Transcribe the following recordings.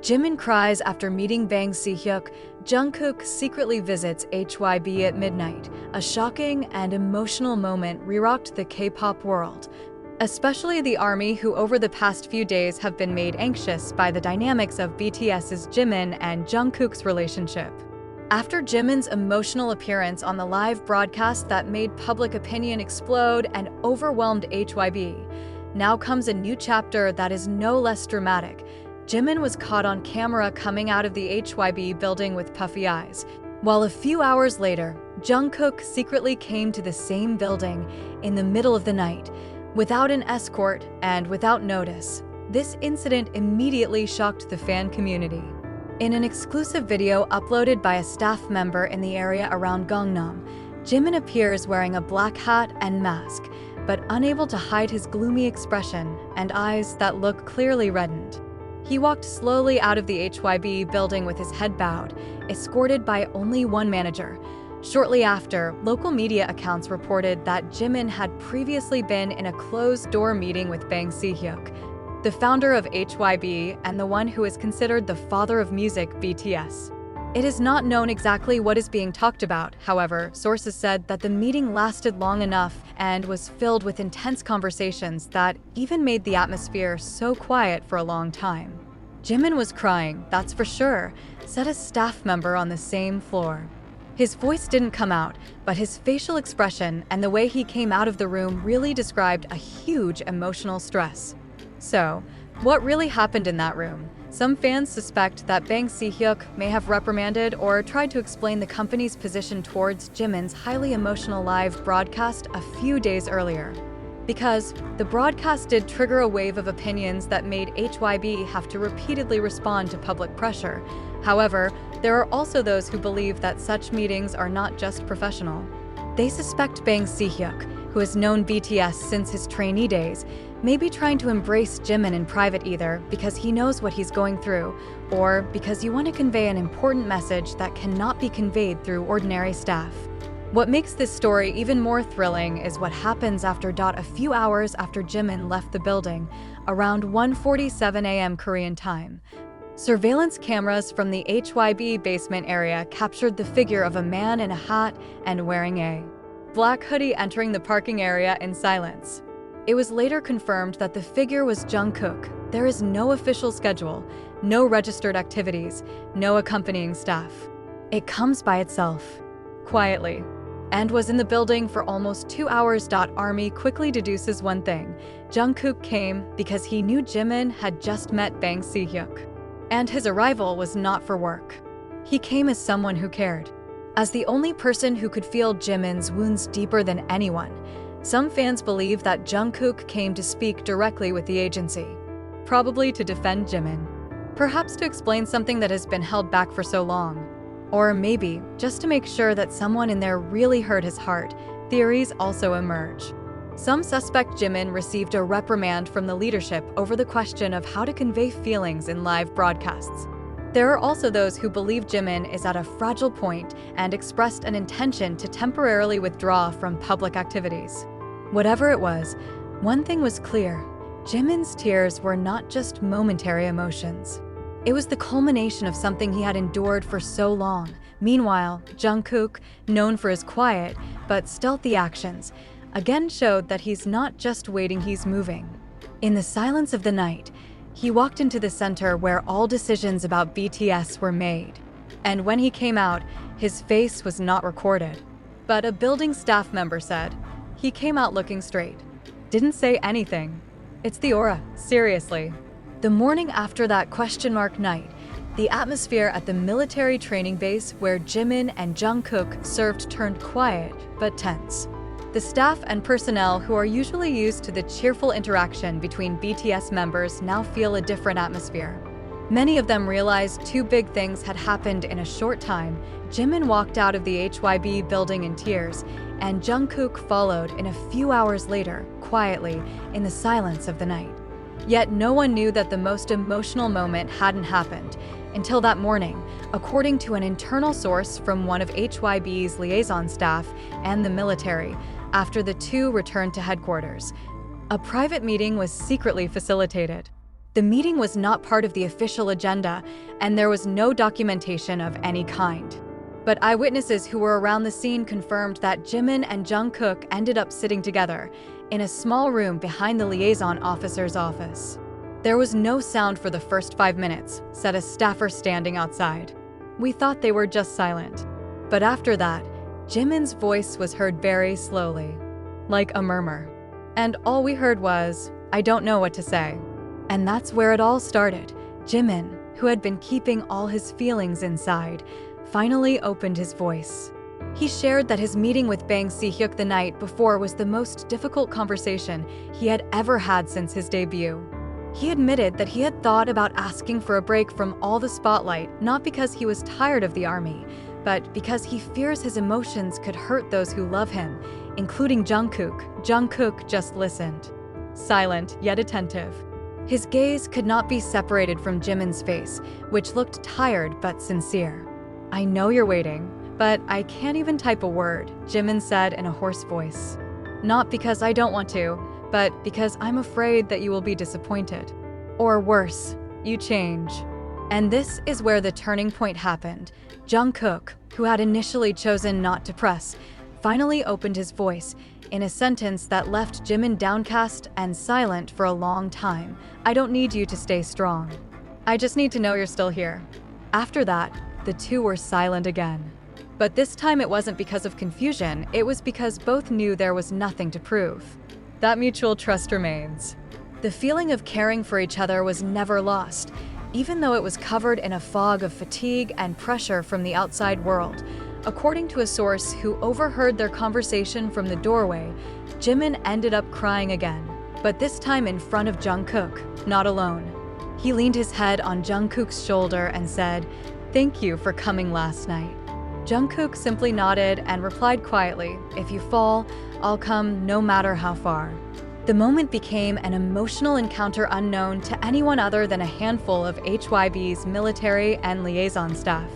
Jimin cries after meeting Bang Si-hyuk. Jungkook secretly visits HYBE at midnight. A shocking and emotional moment re-rocked the K-pop world, especially the ARMY, who over the past few days have been made anxious by the dynamics of BTS's Jimin and Jungkook's relationship. After Jimin's emotional appearance on the live broadcast that made public opinion explode and overwhelmed HYBE, now comes a new chapter that is no less dramatic. Jimin was caught on camera coming out of the HYBE building with puffy eyes, while a few hours later, Jungkook secretly came to the same building in the middle of the night, without an escort and without notice. This incident immediately shocked the fan community. In an exclusive video uploaded by a staff member in the area around Gangnam, Jimin appears wearing a black hat and mask, but unable to hide his gloomy expression and eyes that look clearly reddened. He walked slowly out of the HYBE building with his head bowed, escorted by only one manager. Shortly after, local media accounts reported that Jimin had previously been in a closed-door meeting with Bang Si-hyuk, the founder of HYBE and the one who is considered the father of music, BTS. It is not known exactly what is being talked about. However, sources said that the meeting lasted long enough and was filled with intense conversations that even made the atmosphere so quiet for a long time. Jimin was crying, that's for sure, said a staff member on the same floor. His voice didn't come out, but his facial expression and the way he came out of the room really described a huge emotional stress. So, what really happened in that room? Some fans suspect that Bang Si-hyuk may have reprimanded or tried to explain the company's position towards Jimin's highly emotional live broadcast a few days earlier. Because the broadcast did trigger a wave of opinions that made HYBE have to repeatedly respond to public pressure. However, there are also those who believe that such meetings are not just professional. They suspect Bang Si-hyuk, who has known BTS since his trainee days, may be trying to embrace Jimin in private, either because he knows what he's going through, or because you want to convey an important message that cannot be conveyed through ordinary staff. What makes this story even more thrilling is what happens after a few hours after Jimin left the building, around 1:47 a.m. Korean time. Surveillance cameras from the HYBE basement area captured the figure of a man in a hat and wearing a black hoodie entering the parking area in silence. It was later confirmed that the figure was Jungkook. There is no official schedule, no registered activities, no accompanying staff. It comes by itself, quietly, and was in the building for almost 2 hours. ARMY quickly deduces one thing: Jungkook came because he knew Jimin had just met Bang Si-hyuk, and his arrival was not for work. He came as someone who cared, as the only person who could feel Jimin's wounds deeper than anyone. Some fans believe that Jungkook came to speak directly with the agency, probably to defend Jimin, perhaps to explain something that has been held back for so long, or maybe just to make sure that someone in there really heard his heart. Theories also emerge. Some suspect Jimin received a reprimand from the leadership over the question of how to convey feelings in live broadcasts. There are also those who believe Jimin is at a fragile point and expressed an intention to temporarily withdraw from public activities. Whatever it was, one thing was clear: Jimin's tears were not just momentary emotions. It was the culmination of something he had endured for so long. Meanwhile, Jungkook, known for his quiet but stealthy actions, again showed that he's not just waiting, he's moving. In the silence of the night, he walked into the center where all decisions about BTS were made. And when he came out, his face was not recorded. But a building staff member said, he came out looking straight. Didn't say anything. It's the aura, seriously. The morning after that question mark night, the atmosphere at the military training base where Jimin and Jungkook served turned quiet but tense. The staff and personnel who are usually used to the cheerful interaction between BTS members now feel a different atmosphere. Many of them realized two big things had happened in a short time. Jimin walked out of the HYBE building in tears, and Jungkook followed in a few hours later, quietly, in the silence of the night. Yet no one knew that the most emotional moment hadn't happened until that morning, according to an internal source from one of HYBE's liaison staff and the military. After the two returned to headquarters, a private meeting was secretly facilitated. The meeting was not part of the official agenda, and there was no documentation of any kind. But eyewitnesses who were around the scene confirmed that Jimin and Jungkook ended up sitting together in a small room behind the liaison officer's office. There was no sound for the first 5 minutes, said a staffer standing outside. We thought they were just silent. But after that, Jimin's voice was heard very slowly, like a murmur. And all we heard was, "I don't know what to say." And that's where it all started. Jimin, who had been keeping all his feelings inside, finally opened his voice. He shared that his meeting with Bang Si-hyuk the night before was the most difficult conversation he had ever had since his debut. He admitted that he had thought about asking for a break from all the spotlight, not because he was tired of the army, but because he fears his emotions could hurt those who love him, including Jungkook. Jungkook just listened, silent yet attentive. His gaze could not be separated from Jimin's face, which looked tired but sincere. "I know you're waiting, but I can't even type a word," Jimin said in a hoarse voice. "Not because I don't want to, but because I'm afraid that you will be disappointed. Or worse, you change." And this is where the turning point happened. Jungkook, who had initially chosen not to press, finally opened his voice in a sentence that left Jimin downcast and silent for a long time. "I don't need you to stay strong. I just need to know you're still here." After that, the two were silent again. But this time it wasn't because of confusion, it was because both knew there was nothing to prove. That mutual trust remains. The feeling of caring for each other was never lost, even though it was covered in a fog of fatigue and pressure from the outside world. According to a source who overheard their conversation from the doorway, Jimin ended up crying again, but this time in front of Jungkook, not alone. He leaned his head on Jungkook's shoulder and said, "Thank you for coming last night." Jungkook simply nodded and replied quietly, "If you fall, I'll come no matter how far." The moment became an emotional encounter unknown to anyone other than a handful of HYBE's military and liaison staff.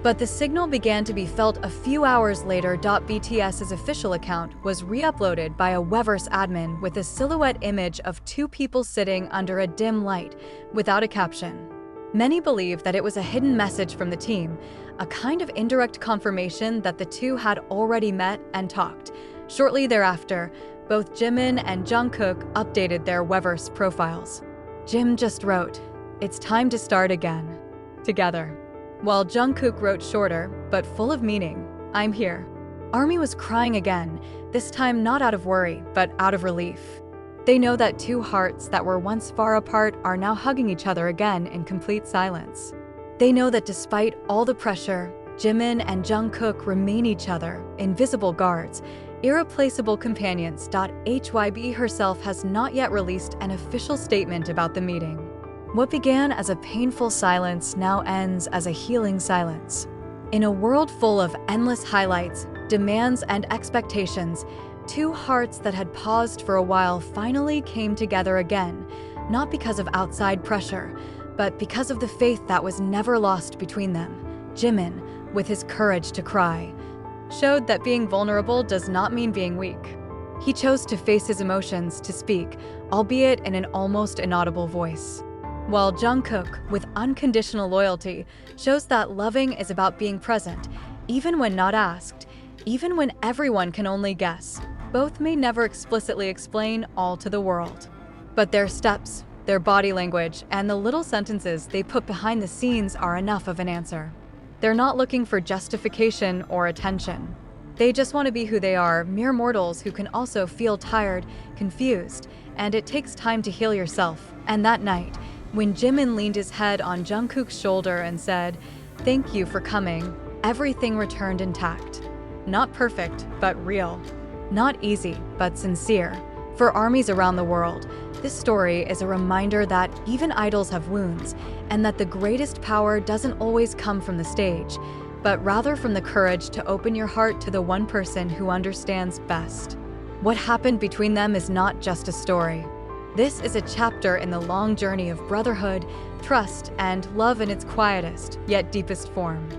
But the signal began to be felt a few hours later. BTS's official account was re-uploaded by a Weverse admin with a silhouette image of two people sitting under a dim light, without a caption. Many believe that it was a hidden message from the team, a kind of indirect confirmation that the two had already met and talked. Shortly thereafter, both Jimin and Jungkook updated their Weverse profiles. Jim just wrote, "It's time to start again. Together." While Jungkook wrote shorter, but full of meaning, "I'm here." ARMY was crying again, this time not out of worry, but out of relief. They know that two hearts that were once far apart are now hugging each other again in complete silence. They know that despite all the pressure, Jimin and Jungkook remain each other, invisible guards, irreplaceable companions. HYBE herself has not yet released an official statement about the meeting. What began as a painful silence now ends as a healing silence. In a world full of endless highlights, demands, and expectations, two hearts that had paused for a while finally came together again, not because of outside pressure, but because of the faith that was never lost between them. Jimin, with his courage to cry, showed that being vulnerable does not mean being weak. He chose to face his emotions, to speak, albeit in an almost inaudible voice. While Jungkook, with unconditional loyalty, shows that loving is about being present, even when not asked, even when everyone can only guess. Both may never explicitly explain all to the world. But their steps, their body language, and the little sentences they put behind the scenes are enough of an answer. They're not looking for justification or attention. They just want to be who they are, mere mortals who can also feel tired, confused, and it takes time to heal yourself. And that night, when Jimin leaned his head on Jungkook's shoulder and said, "Thank you for coming," everything returned intact. Not perfect, but real. Not easy, but sincere. For armies around the world, this story is a reminder that even idols have wounds, and that the greatest power doesn't always come from the stage, but rather from the courage to open your heart to the one person who understands best. What happened between them is not just a story. This is a chapter in the long journey of brotherhood, trust, and love in its quietest, yet deepest form.